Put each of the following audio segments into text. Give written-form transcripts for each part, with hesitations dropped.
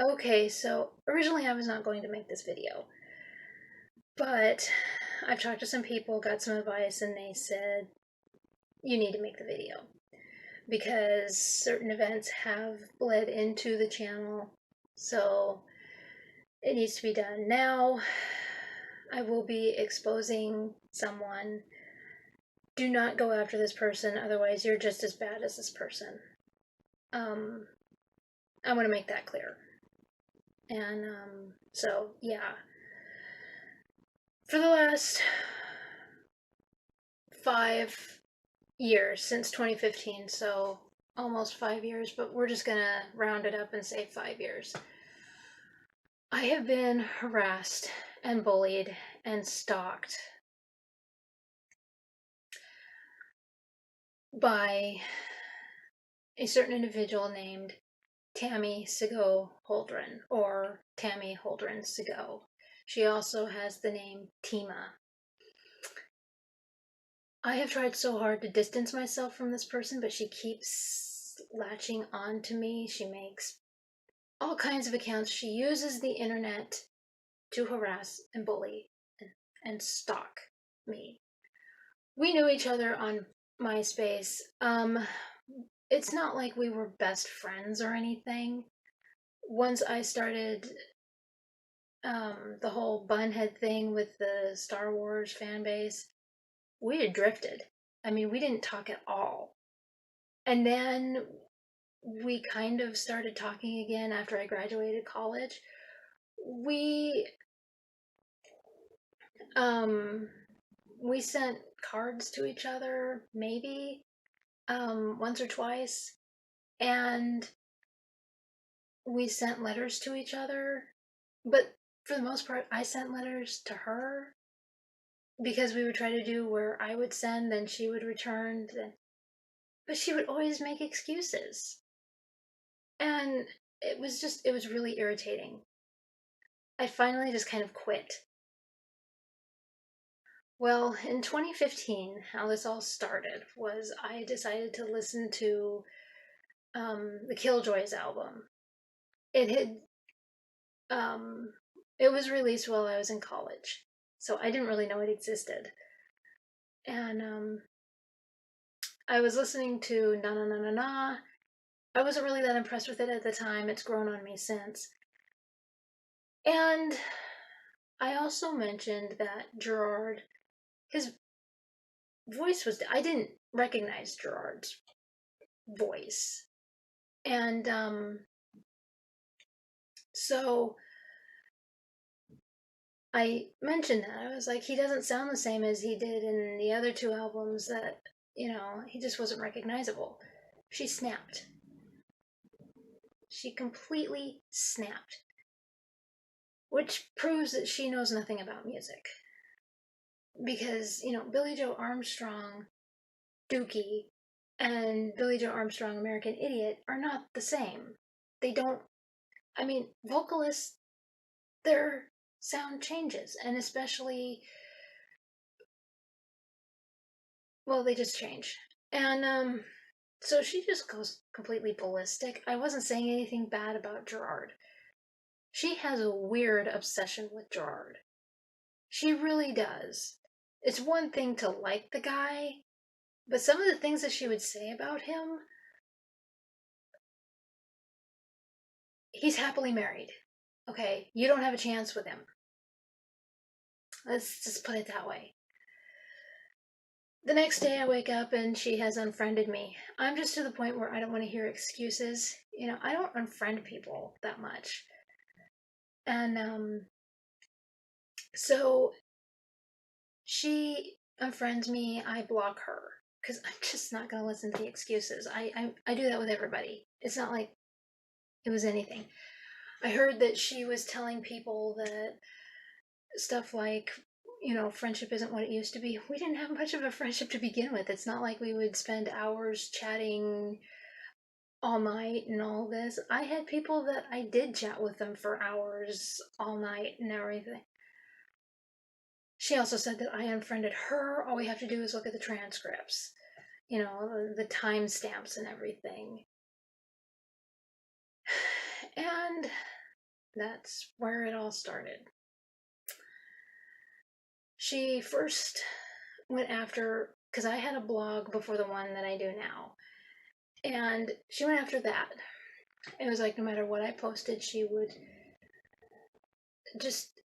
Okay, so originally I was not going to make this video, but I've talked to some people, got some advice, and they said you need to make the video because certain events have bled into the channel, so it needs to be done. Now, I will be exposing someone. Do not go after this person, otherwise, you're just as bad as this person. Um, I want to make that clear. And so, yeah. For the last 5 years, since 2015, so almost 5 years, but we're just gonna round it up and say 5 years. I have been harassed and bullied and stalked by a certain individual named Tammy Sego Holdren, or Tammy Holdren Sego. She also has the name Tima. I have tried so hard to distance myself from this person, but she keeps latching on to me. She makes all kinds of accounts. She uses the internet to harass and bully and stalk me. We knew each other on MySpace. It's not like we were best friends or anything. Once I started the whole bunhead thing with the Star Wars fan base, we had drifted. I mean, we didn't talk at all. And then we kind of started talking again after I graduated college. We um we sent cards to each other, maybe once or twice, and we sent letters to each other. But for the most part, I sent letters to her because we would try to do where I would send, then she would return, but she would always make excuses. And it was really irritating. I finally just kind of quit. Well, in 2015, how this all started was I decided to listen to the Killjoys album. It had it was released while I was in college, so I didn't really know it existed. And I was listening to Na Na Na Na Na. I wasn't really that impressed with it at the time. It's grown on me since. And I also mentioned that Gerard, his voice was, I didn't recognize Gerard's voice. And so I mentioned that. I was like, he doesn't sound the same as he did in the other two albums that, he just wasn't recognizable. She snapped. She completely snapped, which proves that she knows nothing about music. Because, Billie Joe Armstrong, Dookie, and Billie Joe Armstrong, American Idiot, are not the same. They don't, I mean, vocalists, their sound changes, and especially, well, they just change. And, so she just goes completely ballistic. I wasn't saying anything bad about Gerard. She has a weird obsession with Gerard. She really does. It's one thing to like the guy, but some of the things that she would say about him, he's happily married. Okay, you don't have a chance with him. Let's just put it that way. The next day I wake up and she has unfriended me. I'm just to the point where I don't want to hear excuses. I don't unfriend people that much. And so she unfriends me, I block her because I'm just not going to listen to the excuses. I do that with everybody. It's not like it was anything. I heard that she was telling people that stuff like, friendship isn't what it used to be. We didn't have much of a friendship to begin with. It's not like we would spend hours chatting all night and all this. I had people that I did chat with them for hours all night and everything. She also said that I unfriended her. All we have to do is look at the transcripts, the timestamps and everything. And That's where it all started. She first went after, because I had a blog before the one that I do now, and she went after that. It was like no matter what I posted, she would just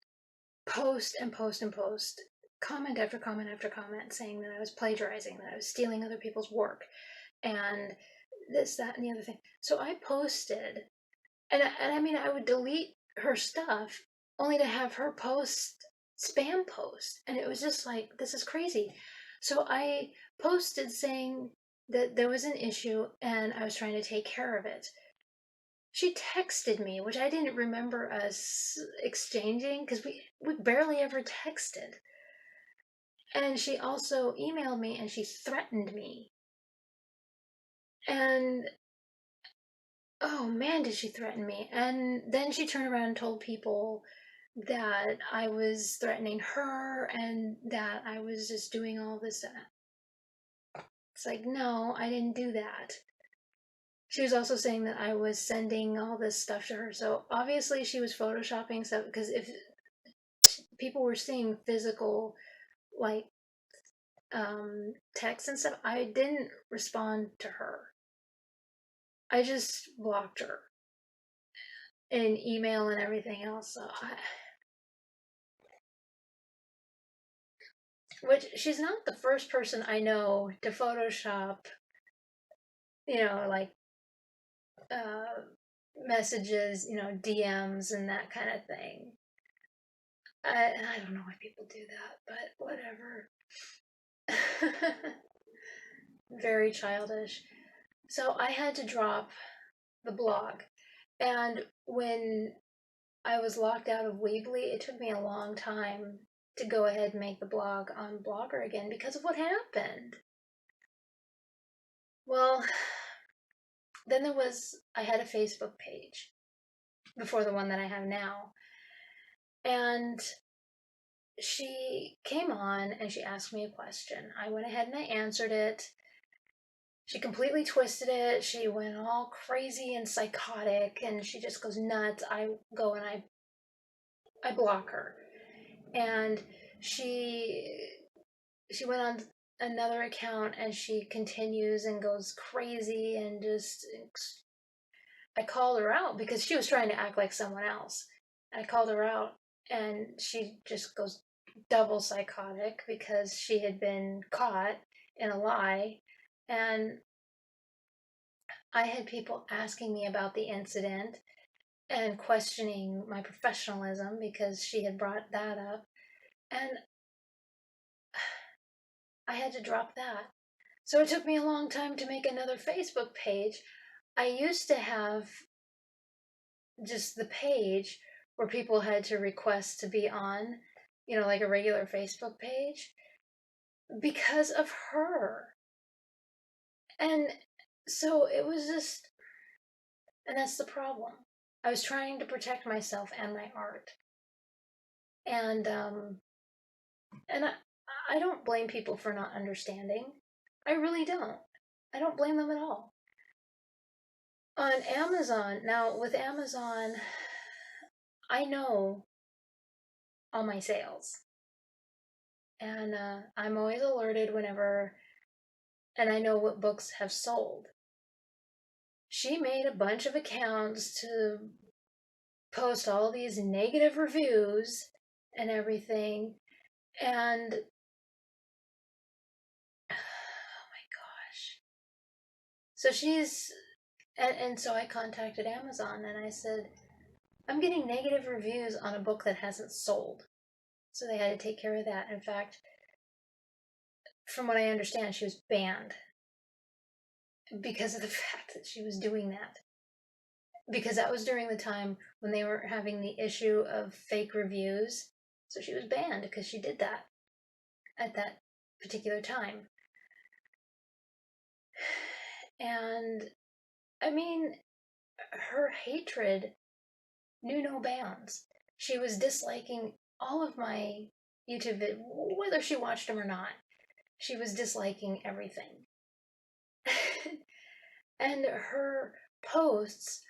post and post and post, comment after comment after comment, saying that I was plagiarizing, that I was stealing other people's work, and this, that, and the other thing. So I posted, and I mean, I would delete her stuff only to have her post spam post, and it was just like, this is crazy. So I posted saying that there was an issue and I was trying to take care of it. She texted me, which I didn't remember us exchanging because we barely ever texted. And she also emailed me and she threatened me. And oh man, did she threaten me. And then she turned around and told people that I was threatening her and that I was just doing all this. It's like, no, I didn't do that. She was also saying that I was sending all this stuff to her. So obviously she was photoshopping stuff, because if people were seeing physical, like, text and stuff, I didn't respond to her. I just blocked her in email and everything else. So which she's not the first person I know to Photoshop, like messages, DMs and that kind of thing. I don't know why people do that, but whatever. Very childish. So I had to drop the blog. And when I was locked out of Weebly, it took me a long time to go ahead and make the blog on Blogger again because of what happened. Well, then I had a Facebook page before the one that I have now. And she came on and she asked me a question. I went ahead and I answered it. She completely twisted it. She went all crazy and psychotic and she just goes nuts. I go and I block her. And she went on another account and she continues and goes crazy and just, I called her out because she was trying to act like someone else. I called her out and she just goes double psychotic because she had been caught in a lie. And I had people asking me about the incident and questioning my professionalism because she had brought that up. And I had to drop that. So it took me a long time to make another Facebook page. I used to have just the page where people had to request to be on, like a regular Facebook page, because of her. And so it was just, and that's the problem. I was trying to protect myself and my art. And I don't blame people for not understanding. I really don't. I don't blame them at all. On Amazon, now with Amazon, I know all my sales. And I'm always alerted whenever, and I know what books have sold. She made a bunch of accounts to post all these negative reviews and everything. And oh my gosh. So and so I contacted Amazon and I said, I'm getting negative reviews on a book that hasn't sold. So they had to take care of that. In fact, from what I understand, she was banned because of the fact that she was doing that. Because that was during the time when they were having the issue of fake reviews. So she was banned because she did that at that particular time. And I mean, her hatred knew no bounds. She was disliking all of my YouTube videos, whether she watched them or not. She was disliking everything. And her posts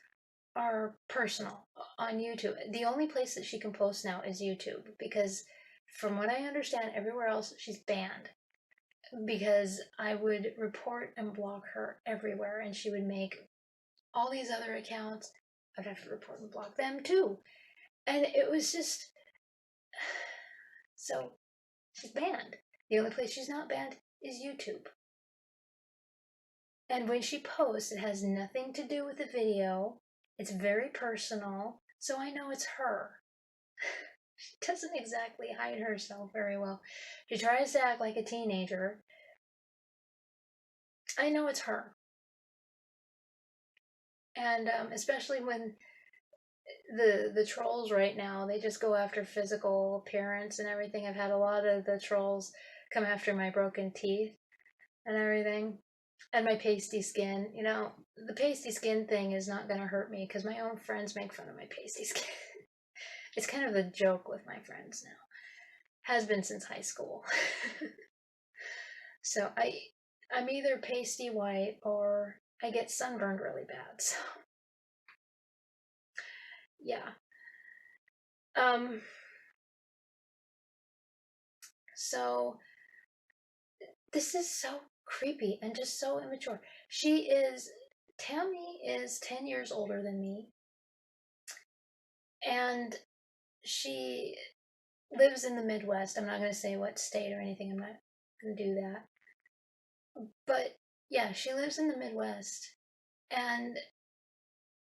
are personal on YouTube. The only place that she can post now is YouTube because, from what I understand, everywhere else she's banned. Because I would report and block her everywhere, and she would make all these other accounts. I'd have to report and block them too. And it was just. So, she's banned. The only place she's not banned is YouTube. And when she posts, it has nothing to do with the video. It's very personal, so I know it's her. She doesn't exactly hide herself very well. She tries to act like a teenager. I know it's her. And especially when the trolls right now, they just go after physical appearance and everything. I've had a lot of the trolls come after my broken teeth and everything, and my pasty skin. You know, the pasty skin thing is not going to hurt me because my own friends make fun of my pasty skin. It's kind of a joke with my friends now. Has been since high school. So I'm either pasty white or I get sunburned really bad. So yeah. So this is so creepy and just so immature. Tammy is 10 years older than me, and she lives in the Midwest. I'm not going to say what state or anything, I'm not going to do that. But yeah, she lives in the Midwest, and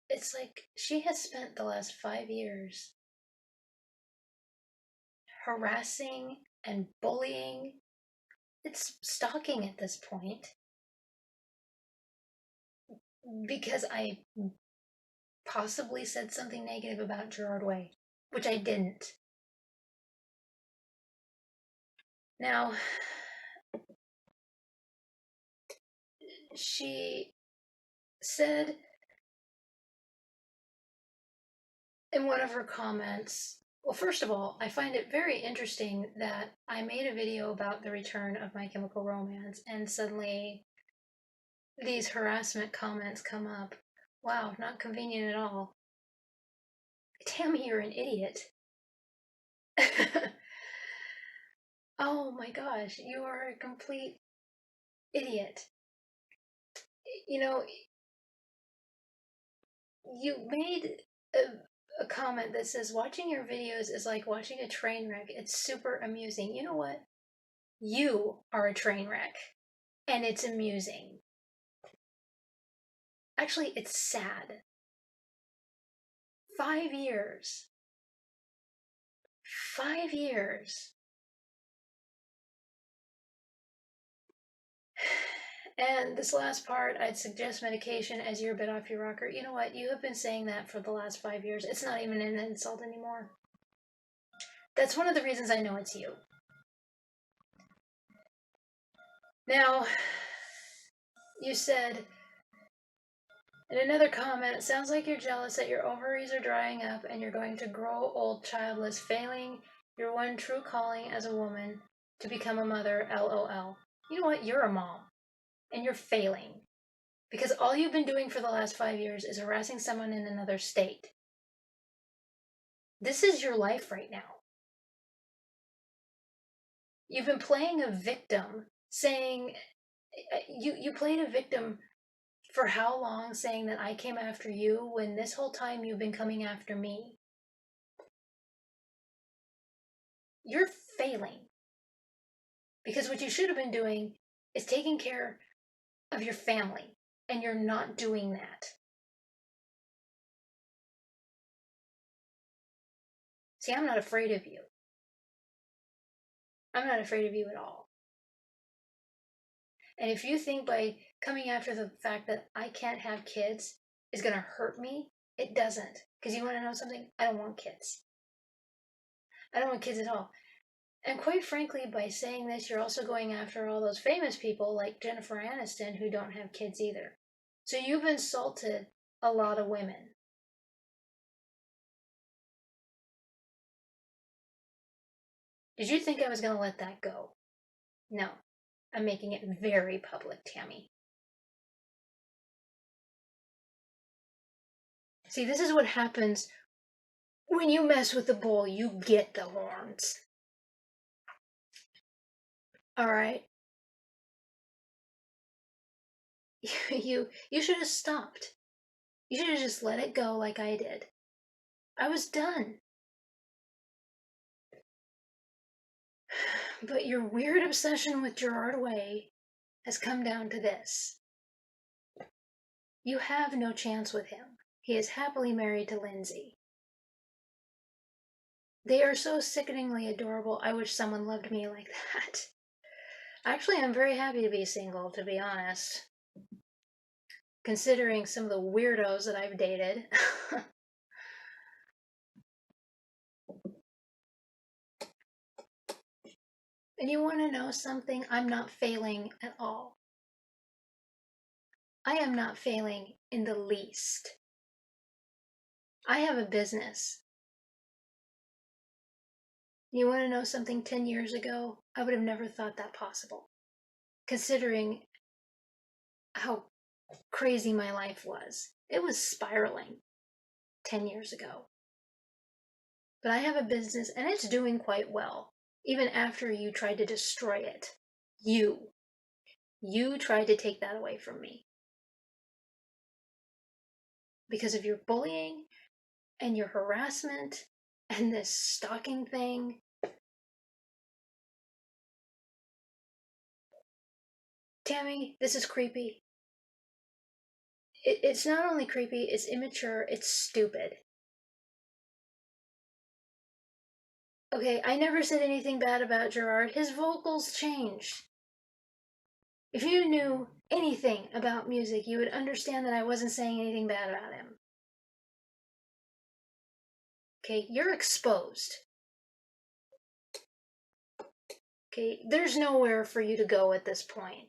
it's like she has spent the last 5 years harassing and bullying. It's stalking at this point because I possibly said something negative about Gerard Way, which I didn't. Now, she said in one of her comments, well, first of all, I find it very interesting that I made a video about the return of My Chemical Romance, and suddenly these harassment comments come up. Wow, not convenient at all. Tammy, you're an idiot. Oh my gosh, you are a complete idiot. You know, you made a comment that says watching your videos is like watching a train wreck. It's super amusing. You know what? You are a train wreck, and it's amusing. Actually, it's sad. 5 years. 5 years. And this last part, I'd suggest medication as you're a bit off your rocker. You know what? You have been saying that for the last 5 years. It's not even an insult anymore. That's one of the reasons I know it's you. Now, you said in another comment, it sounds like you're jealous that your ovaries are drying up and you're going to grow old childless, failing your one true calling as a woman to become a mother, LOL. You know what? You're a mom. And you're failing. Because all you've been doing for the last 5 years is harassing someone in another state. This is your life right now. You've been playing a victim, saying, you played a victim for how long, saying that I came after you when this whole time you've been coming after me. You're failing. Because what you should have been doing is taking care of your family, and you're not doing that. See, I'm not afraid of you. I'm not afraid of you at all. And if you think by coming after the fact that I can't have kids is going to hurt me, it doesn't. Because you want to know something? I don't want kids. I don't want kids at all. And quite frankly, by saying this, you're also going after all those famous people like Jennifer Aniston who don't have kids either. So you've insulted a lot of women. Did you think I was going to let that go? No. I'm making it very public, Tammy. See, this is what happens when you mess with the bull. You get the horns. All right. You should have stopped. You should have just let it go like I did. I was done. But your weird obsession with Gerard Way has come down to this. You have no chance with him. He is happily married to Lindsay. They are so sickeningly adorable. I wish someone loved me like that. Actually, I'm very happy to be single, to be honest. Considering some of the weirdos that I've dated. And you want to know something? I'm not failing at all. I am not failing in the least. I have a business. You want to know something? 10 years ago, I would have never thought that possible. Considering how crazy my life was. It was spiraling 10 years ago. But I have a business and it's doing quite well, even after you tried to destroy it. You tried to take that away from me. Because of your bullying and your harassment and this stalking thing. Tammy, this is creepy. It's not only creepy, it's immature, it's stupid. Okay, I never said anything bad about Gerard. His vocals changed. If you knew anything about music, you would understand that I wasn't saying anything bad about him. Okay, you're exposed. Okay, there's nowhere for you to go at this point.